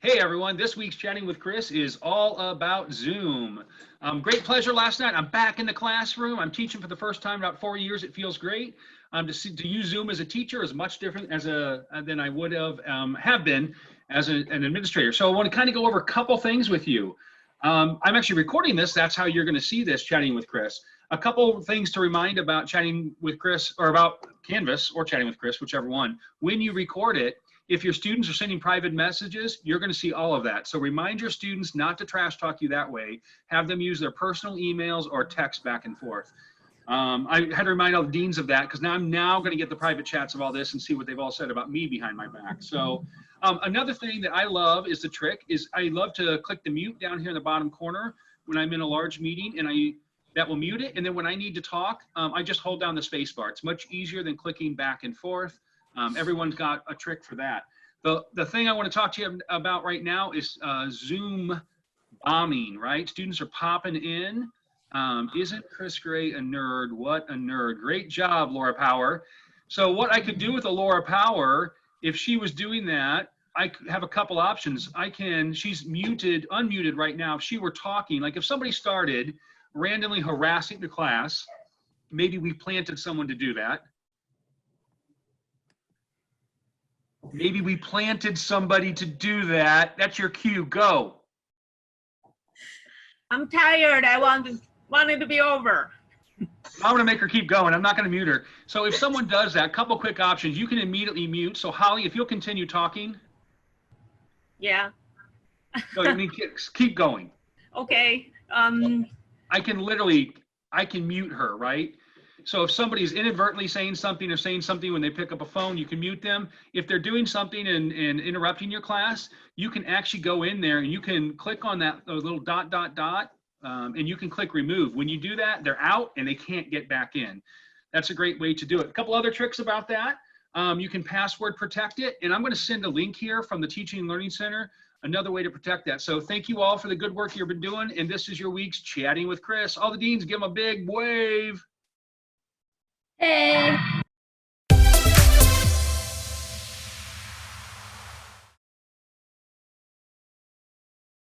Hey everyone, this week's Chatting with Chris is all about Zoom. Great pleasure last night. I'm back in the classroom. I'm teaching for the first time in about 4 years. It feels great. To use Zoom as a teacher is much different than I would have been as an administrator. So I want to kind of go over a couple things with you. I'm actually recording this. That's how you're going to see this Chatting with Chris. A couple things to remind about Chatting with Chris, or about Canvas or Chatting with Chris, whichever one. When you record it, if your students are sending private messages, you're going to see all of that. So remind your students not to trash talk you that way. Have them use their personal emails or text back and forth. I had to remind all the deans of that because now I'm going to get the private chats of all this and see what they've all said about me behind my back. So another thing that I love is I love to click the mute down here in the bottom corner when I'm in a large meeting, and that will mute it. And then when I need to talk, I just hold down the space bar. It's much easier than clicking back and forth. Everyone's got a trick for that. The thing I want to talk to you about right now is Zoom bombing, right? Students are popping in. Isn't Chris Gray a nerd? What a nerd. Great job, Laura Power. So what I could do with a Laura Power, if she was doing that, I have a couple options. She's unmuted right now. If she were talking, like if somebody started randomly harassing the class, maybe we planted someone to do that. Maybe we planted somebody to do that. That's your cue. Go. I'm tired. I want it to be over. I'm going to make her keep going. I'm not going to mute her. So if someone does that, couple quick options. You can immediately mute. So Holly, if you'll continue talking. Yeah. No, I mean, keep going. Okay. I can mute her, right? So if somebody's inadvertently saying something or saying something when they pick up a phone, you can mute them. If they're doing something and interrupting your class, you can actually go in there and you can click on that little dot, and you can click remove. When you do that, they're out and they can't get back in. That's a great way to do it. A couple other tricks about that. You can password protect it. And I'm going to send a link here from the Teaching and Learning Center, another way to protect that. So thank you all for the good work you've been doing. And this is your week's Chatting with Chris. All the deans, give them a big wave. Hey.